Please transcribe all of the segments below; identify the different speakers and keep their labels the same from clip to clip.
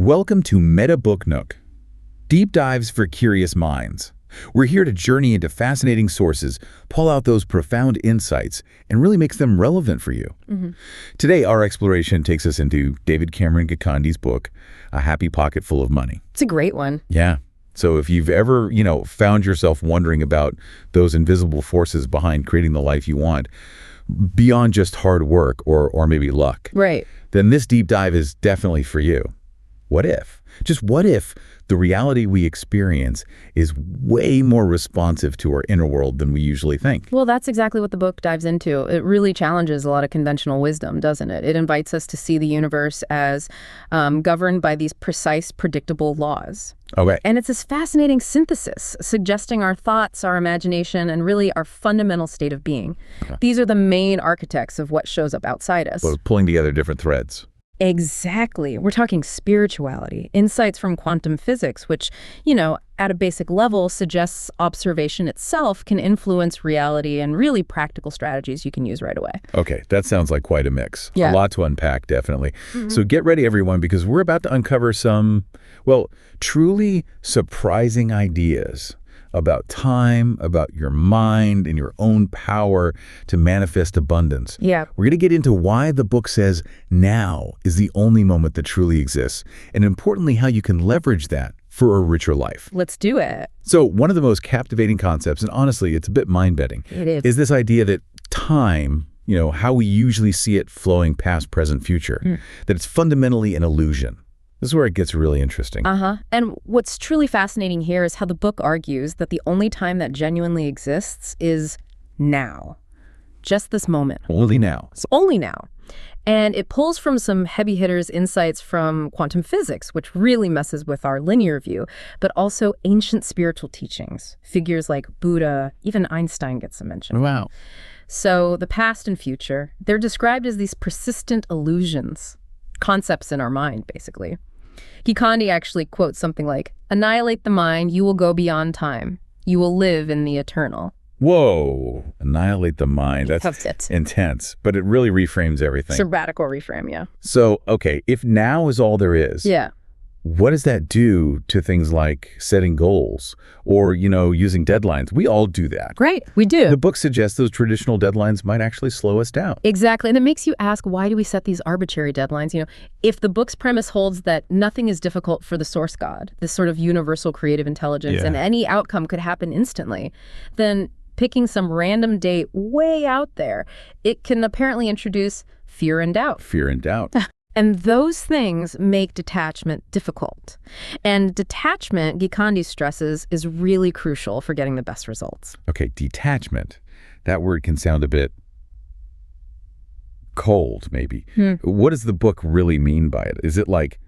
Speaker 1: Welcome to MetaBookNook, deep dives for curious minds. We're here to journey into fascinating sources, pull out those profound insights, and really make them relevant for you. Today, our exploration takes us into David Cameron Gikandi's book, A Happy Pocket Full of Money.
Speaker 2: It's a great one.
Speaker 1: Yeah. So if you've ever, found yourself wondering about those invisible forces behind creating the life you want, beyond just hard work or maybe luck,
Speaker 2: Right.
Speaker 1: then this deep dive is definitely for you. What if? Just what if the reality we experience is way more responsive to our inner world than we usually think?
Speaker 2: Well, that's exactly what the book dives into. It really challenges a lot of conventional wisdom, doesn't it? It invites us to see the universe as governed by these precise, predictable laws.
Speaker 1: Okay.
Speaker 2: And it's this fascinating synthesis, suggesting our thoughts, our imagination, and really our fundamental state of being.
Speaker 1: Okay.
Speaker 2: These are the main architects of what shows up outside us.
Speaker 1: So pulling together different threads.
Speaker 2: Exactly. We're talking spirituality, insights from quantum physics, which, at a basic level suggests observation itself can influence reality and really practical strategies you can use right away.
Speaker 1: Okay, that sounds like quite a mix.
Speaker 2: Yeah.
Speaker 1: A lot to unpack, definitely. So get ready, everyone, because we're about to uncover some, truly surprising ideas about time, about your mind, and your own power to manifest abundance.
Speaker 2: Yeah.
Speaker 1: We're going to get into why the book says now is the only moment that truly exists, and importantly, how you can leverage that for a richer life.
Speaker 2: Let's do it.
Speaker 1: So one of the most captivating concepts, and honestly, it's a bit mind-bending,
Speaker 2: It is.
Speaker 1: this idea that time, how we usually see it flowing past, present, future, that it's fundamentally an illusion. This is where it gets really interesting.
Speaker 2: And what's truly fascinating here is how the book argues that the only time that genuinely exists is now. Just this moment.
Speaker 1: Only now.
Speaker 2: It's only now. And it pulls from some heavy hitters insights from quantum physics, which really messes with our linear view, but also ancient spiritual teachings. Figures like Buddha, even Einstein gets a mention.
Speaker 1: Wow.
Speaker 2: So the past and future, they're described as these persistent illusions, concepts in our mind, basically. Gikandi actually quotes something like, "Annihilate the mind, you will go beyond time. You will live in the eternal."
Speaker 1: Whoa. Annihilate the mind.
Speaker 2: That's it.
Speaker 1: Intense, but it really reframes everything.
Speaker 2: It's a radical reframe, yeah.
Speaker 1: So, okay, if now is all there is,
Speaker 2: Yeah.
Speaker 1: what does that do to things like setting goals or, using deadlines? We all do that.
Speaker 2: Great, we do.
Speaker 1: The book suggests those traditional deadlines might actually slow us down.
Speaker 2: Exactly. And it makes you ask, why do we set these arbitrary deadlines? If the book's premise holds that nothing is difficult for the source God, this sort of universal creative intelligence, and any outcome could happen instantly, then picking some random date way out there, it can apparently introduce fear and doubt.
Speaker 1: Fear and doubt.
Speaker 2: And those things make detachment difficult. And detachment, Gikandi stresses, is really crucial for getting the best results.
Speaker 1: Okay, detachment. That word can sound a bit cold, maybe. What does the book really mean by it? Is it like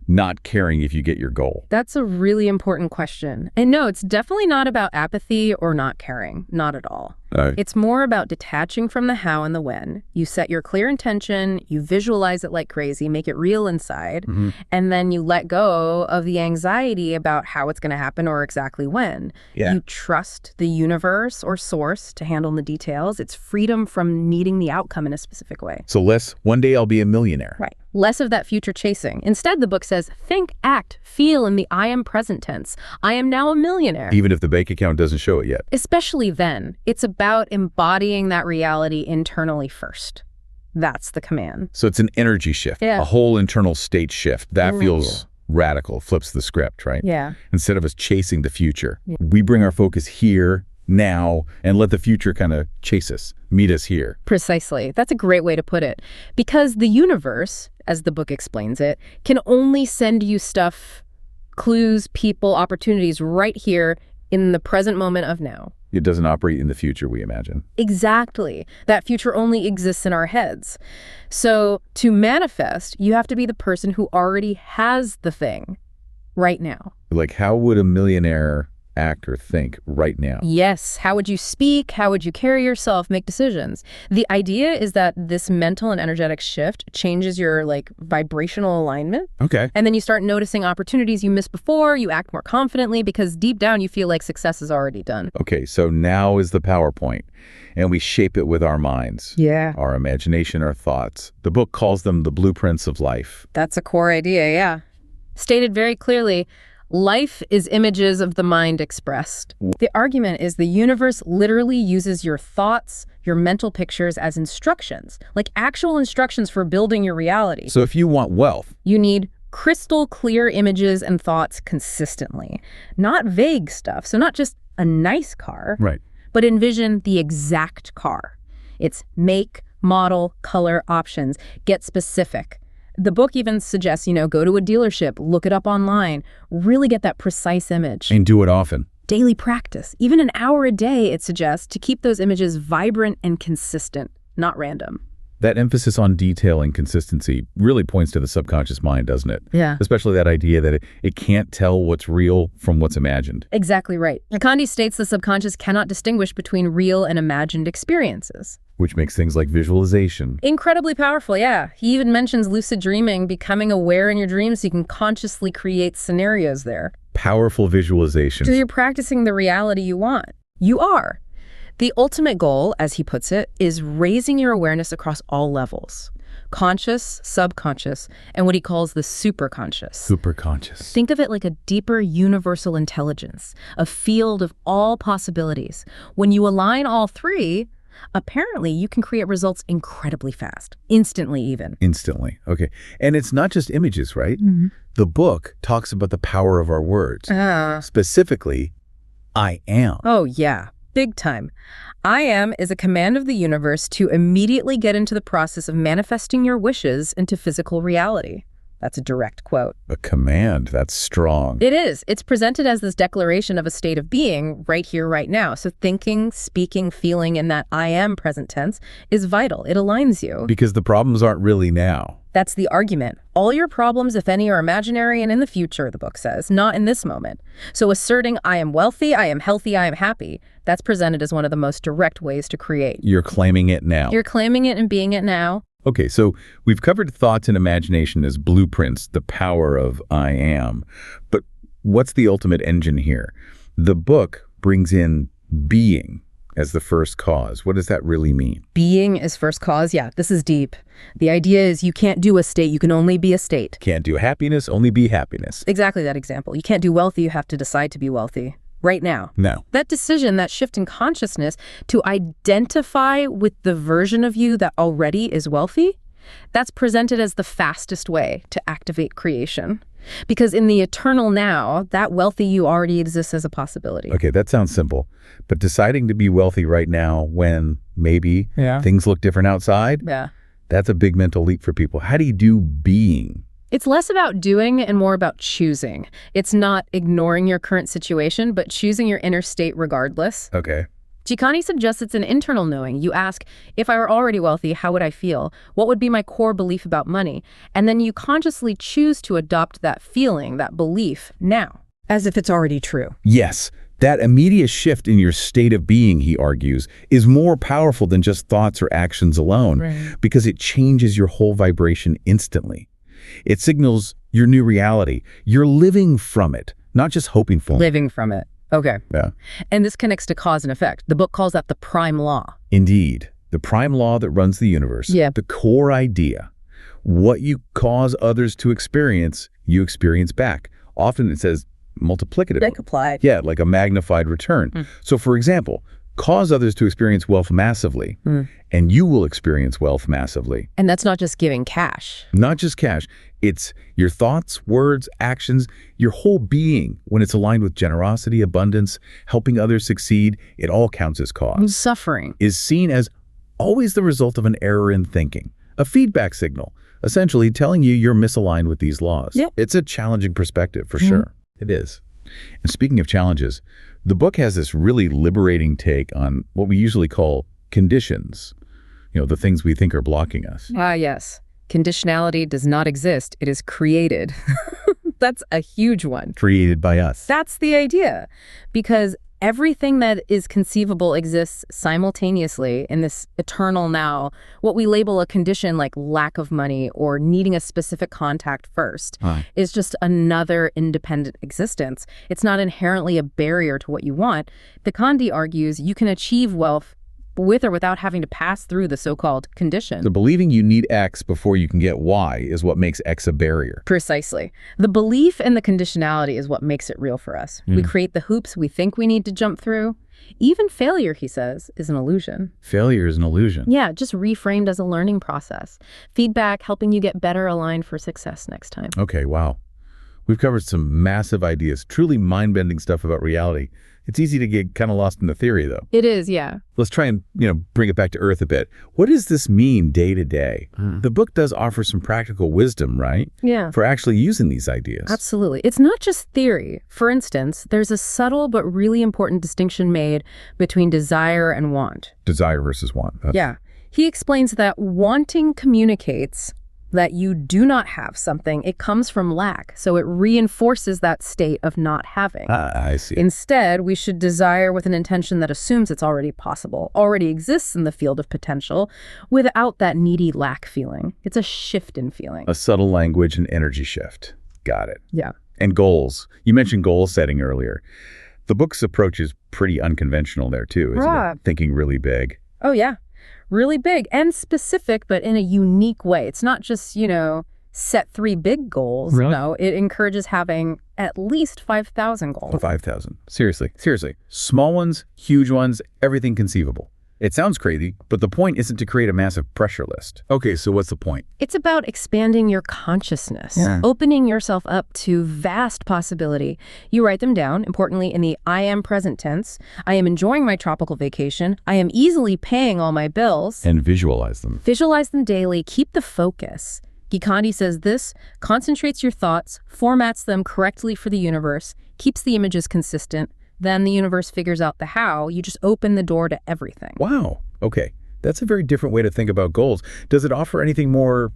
Speaker 1: not caring if you get your goal?
Speaker 2: That's a really important question. And no, it's definitely not about apathy or not caring. Not at all. It's more about detaching from the how and the when. You set your clear intention, you visualize it like crazy, make it real inside, and then you let go of the anxiety about how it's going to happen or exactly when.
Speaker 1: Yeah.
Speaker 2: You trust the universe or source to handle the details. It's freedom from needing the outcome in a specific way.
Speaker 1: So less, one day I'll be a millionaire.
Speaker 2: Right. Less of that future chasing. Instead, the book says, think, act, feel in the I am present tense. I am now a millionaire.
Speaker 1: Even if the bank account doesn't show it yet.
Speaker 2: Especially then. It's about embodying that reality internally first. That's the command.
Speaker 1: So it's an energy shift,
Speaker 2: Yeah.
Speaker 1: a whole internal state shift. That
Speaker 2: Right.
Speaker 1: feels radical, flips the script, right?
Speaker 2: Yeah.
Speaker 1: Instead of us chasing the future, we bring our focus here, now, and let the future kind of chase us, meet us here.
Speaker 2: Precisely. That's a great way to put it. Because the universe, as the book explains it, can only send you stuff, clues, people, opportunities right here in the present moment of now.
Speaker 1: It doesn't operate in the future, we imagine.
Speaker 2: Exactly. That future only exists in our heads. So to manifest, you have to be the person who already has the thing right now.
Speaker 1: Like, how would a millionaire act or think right now?
Speaker 2: Yes. How would you speak? How would you carry yourself, make decisions? The idea is that this mental and energetic shift changes your vibrational alignment.
Speaker 1: Okay.
Speaker 2: And then you start noticing opportunities you missed before. You act more confidently because deep down you feel like success is already done.
Speaker 1: Okay, so now is the PowerPoint, and we shape it with our minds.
Speaker 2: Yeah.
Speaker 1: Our imagination, our thoughts. The book calls them the blueprints of life.
Speaker 2: That's a core idea, yeah. Stated very clearly, life is images of the mind expressed. The argument is the universe literally uses your thoughts, your mental pictures as instructions, like actual instructions for building your reality.
Speaker 1: So if you want wealth,
Speaker 2: you need crystal clear images and thoughts consistently, not vague stuff. So not just a nice car,
Speaker 1: right,
Speaker 2: but envision the exact car. It's make, model, color, options. Get specific. The book even suggests, go to a dealership, look it up online, really get that precise image.
Speaker 1: And do it often.
Speaker 2: Daily practice. Even an hour a day, it suggests, to keep those images vibrant and consistent, not random.
Speaker 1: That emphasis on detail and consistency really points to the subconscious mind, doesn't it?
Speaker 2: Yeah.
Speaker 1: Especially that idea that it can't tell what's real from what's imagined.
Speaker 2: Exactly right. Gikandi states the subconscious cannot distinguish between real and imagined experiences.
Speaker 1: Which makes things like visualization
Speaker 2: incredibly powerful, yeah. He even mentions lucid dreaming, becoming aware in your dreams so you can consciously create scenarios there.
Speaker 1: Powerful visualization.
Speaker 2: So you're practicing the reality you want. You are. The ultimate goal, as he puts it, is raising your awareness across all levels. Conscious, subconscious, and what he calls the superconscious.
Speaker 1: Superconscious.
Speaker 2: Think of it like a deeper universal intelligence, a field of all possibilities. When you align all three, apparently you can create results incredibly fast, instantly even.
Speaker 1: Instantly, okay. And it's not just images, right? Mm-hmm. The book talks about the power of our words. Specifically, I am.
Speaker 2: Oh, yeah. Big time. I am is a command of the universe to immediately get into the process of manifesting your wishes into physical reality. That's a direct quote.
Speaker 1: A command. That's strong.
Speaker 2: It is. It's presented as this declaration of a state of being right here, right now. So thinking, speaking, feeling in that I am present tense is vital. It aligns you.
Speaker 1: Because the problems aren't really now.
Speaker 2: That's the argument. All your problems, if any, are imaginary and in the future, the book says, not in this moment. So asserting I am wealthy, I am healthy, I am happy, that's presented as one of the most direct ways to create.
Speaker 1: You're claiming it now.
Speaker 2: You're claiming it and being it now.
Speaker 1: Okay, so we've covered thoughts and imagination as blueprints, the power of I am. But what's the ultimate engine here? The book brings in being as the first cause. What does that really mean?
Speaker 2: Being is first cause? Yeah, this is deep. The idea is you can't do a state, you can only be a state.
Speaker 1: Can't do happiness, only be happiness.
Speaker 2: Exactly that example. You can't do wealthy, you have to decide to be wealthy. Right now.
Speaker 1: No.
Speaker 2: That decision, that shift in consciousness to identify with the version of you that already is wealthy, that's presented as the fastest way to activate creation. Because in the eternal now, that wealthy you already exists as a possibility.
Speaker 1: Okay, that sounds simple. But deciding to be wealthy right now when maybe things look different outside, that's a big mental leap for people. How do you do being?
Speaker 2: It's less about doing and more about choosing. It's not ignoring your current situation, but choosing your inner state regardless.
Speaker 1: Okay.
Speaker 2: Gikandi suggests it's an internal knowing. You ask, if I were already wealthy, how would I feel? What would be my core belief about money? And then you consciously choose to adopt that feeling, that belief, now, as if it's already true.
Speaker 1: Yes. That immediate shift in your state of being, he argues, is more powerful than just thoughts or actions alone, because it changes your whole vibration instantly. It signals your new reality. You're living from it, not just hoping for it.
Speaker 2: Living from it. Okay.
Speaker 1: Yeah.
Speaker 2: And this connects to cause and effect. The book calls that the prime law.
Speaker 1: Indeed. The prime law that runs the universe.
Speaker 2: Yeah.
Speaker 1: The core idea. What you cause others to experience, you experience back. Often it says multiplicative.
Speaker 2: Multiplied.
Speaker 1: Yeah, like a magnified return. So for example, cause others to experience wealth massively, and you will experience wealth massively.
Speaker 2: And that's not just giving cash.
Speaker 1: Not just cash. It's your thoughts, words, actions, your whole being. When it's aligned with generosity, abundance, helping others succeed, it all counts as cause.
Speaker 2: Suffering
Speaker 1: is seen as always the result of an error in thinking, a feedback signal, essentially telling you you're misaligned with these laws.
Speaker 2: Yep.
Speaker 1: It's a challenging perspective, for sure. It is. And speaking of challenges, the book has this really liberating take on what we usually call conditions, the things we think are blocking us.
Speaker 2: Yes. Conditionality does not exist. It is created. That's a huge one.
Speaker 1: Created by us.
Speaker 2: That's the idea. Because everything that is conceivable exists simultaneously in this eternal now. What we label a condition like lack of money or needing a specific contact first is just another independent existence. It's not inherently a barrier to what you want. Gikandi argues you can achieve wealth with or without having to pass through the so-called condition.
Speaker 1: So believing you need X before you can get Y is what makes X a barrier.
Speaker 2: Precisely. The belief in the conditionality is what makes it real for us. We create the hoops we think we need to jump through. Even failure, he says, is an illusion.
Speaker 1: Failure is an illusion.
Speaker 2: Yeah, just reframed as a learning process. Feedback helping you get better aligned for success next time.
Speaker 1: Okay, wow. We've covered some massive ideas, truly mind-bending stuff about reality. It's easy to get kind of lost in the theory, though.
Speaker 2: It is, yeah.
Speaker 1: Let's try and, bring it back to earth a bit. What does this mean day to day? The book does offer some practical wisdom, right?
Speaker 2: Yeah.
Speaker 1: For actually using these ideas.
Speaker 2: Absolutely. It's not just theory. For instance, there's a subtle but really important distinction made between desire and want.
Speaker 1: Desire versus want.
Speaker 2: Yeah. He explains that wanting communicates that you do not have something. It comes from lack, so it reinforces that state of not having.
Speaker 1: I see.
Speaker 2: Instead, we should desire with an intention that assumes it's already possible, already exists in the field of potential, without that needy lack feeling. It's a shift in feeling.
Speaker 1: A subtle language and energy shift. Got it.
Speaker 2: Yeah.
Speaker 1: And goals. You mentioned goal setting earlier. The book's approach is pretty unconventional there, too, isn't it? Thinking really big.
Speaker 2: Oh, yeah. Really big and specific, but in a unique way. It's not just, set 3 big goals.
Speaker 1: Really?
Speaker 2: No, it encourages having at least 5,000 goals.
Speaker 1: 5,000. Seriously. Small ones, huge ones, everything conceivable. It sounds crazy, but the point isn't to create a massive pressure list. Okay, so what's the point?
Speaker 2: It's about expanding your consciousness, opening yourself up to vast possibility. You write them down, importantly, in the I am present tense. I am enjoying my tropical vacation. I am easily paying all my bills.
Speaker 1: And visualize them.
Speaker 2: Visualize them daily. Keep the focus. Gikandi says this concentrates your thoughts, formats them correctly for the universe, keeps the images consistent. Then the universe figures out the how. You just open the door to everything.
Speaker 1: Wow. Okay. That's a very different way to think about goals. Does it offer anything more,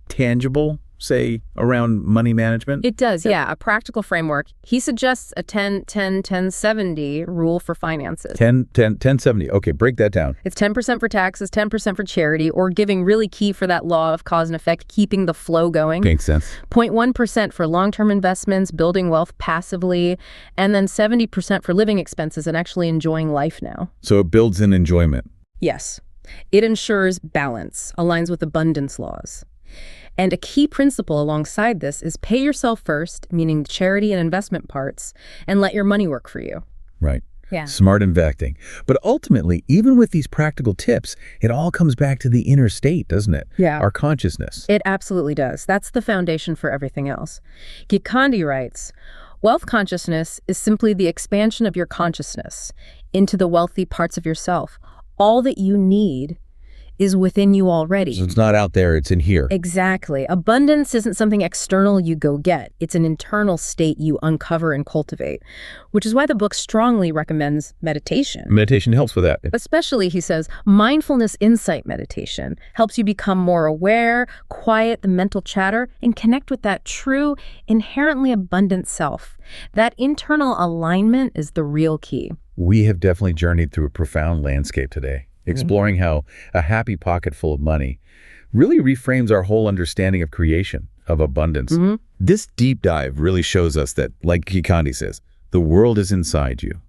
Speaker 1: tangible, say, around money management?
Speaker 2: It does, yeah. A practical framework. He suggests a 10-10-10-70 rule for finances.
Speaker 1: 10-10-10-70. Okay, break that down.
Speaker 2: It's 10% for taxes, 10% for charity, or giving, really key for that law of cause and effect, keeping the flow going.
Speaker 1: Makes sense.
Speaker 2: 0.1% for long-term investments, building wealth passively, and then 70% for living expenses and actually enjoying life now.
Speaker 1: So it builds in enjoyment.
Speaker 2: Yes. It ensures balance, aligns with abundance laws. And a key principle alongside this is pay yourself first, meaning the charity and investment parts, and let your money work for you.
Speaker 1: Right.
Speaker 2: Yeah.
Speaker 1: Smart investing. But ultimately, even with these practical tips, it all comes back to the inner state, doesn't it?
Speaker 2: Yeah.
Speaker 1: Our consciousness.
Speaker 2: It absolutely does. That's the foundation for everything else. Gikandi writes, wealth consciousness is simply the expansion of your consciousness into the wealthy parts of yourself. All that you need is within you already.
Speaker 1: So it's not out there, it's in here.
Speaker 2: Exactly. Abundance isn't something external you go get. It's an internal state you uncover and cultivate, which is why the book strongly recommends meditation.
Speaker 1: Meditation helps with that.
Speaker 2: Especially, he says, mindfulness insight meditation helps you become more aware, quiet the mental chatter, and connect with that true, inherently abundant self. That internal alignment is the real key.
Speaker 1: We have definitely journeyed through a profound landscape today, exploring how a happy pocket full of money really reframes our whole understanding of creation, of abundance. This deep dive really shows us that, like Gikandi says, the world is inside you.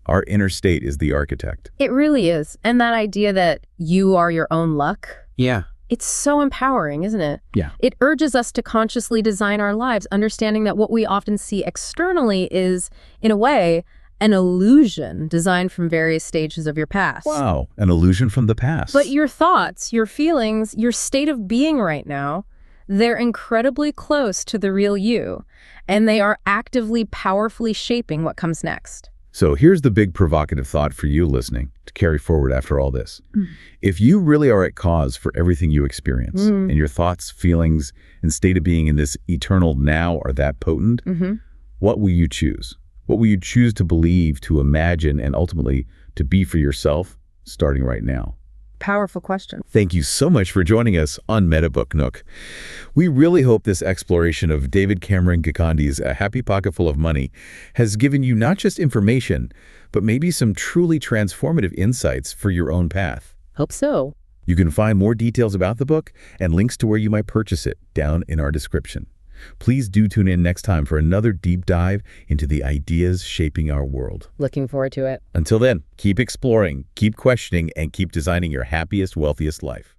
Speaker 1: Our inner state is the architect.
Speaker 2: It really is. And that idea that you are your own luck.
Speaker 1: Yeah.
Speaker 2: It's so empowering, isn't it?
Speaker 1: Yeah.
Speaker 2: It urges us to consciously design our lives, understanding that what we often see externally is, in a way, an illusion designed from various stages of your past.
Speaker 1: Wow, an illusion from the past.
Speaker 2: But your thoughts, your feelings, your state of being right now, they're incredibly close to the real you, and they are actively, powerfully shaping what comes next.
Speaker 1: So here's the big provocative thought for you listening to carry forward after all this. If you really are at cause for everything you experience, and your thoughts, feelings, and state of being in this eternal now are that potent, what will you choose? What will you choose to believe, to imagine, and ultimately to be for yourself starting right now?
Speaker 2: Powerful question.
Speaker 1: Thank you so much for joining us on MetaBookNook. We really hope this exploration of David Cameron Gikandi's A Happy Pocket Full of Money has given you not just information, but maybe some truly transformative insights for your own path.
Speaker 2: Hope so.
Speaker 1: You can find more details about the book and links to where you might purchase it down in our description. Please do tune in next time for another deep dive into the ideas shaping our world.
Speaker 2: Looking forward to it.
Speaker 1: Until then, keep exploring, keep questioning, and keep designing your happiest, wealthiest life.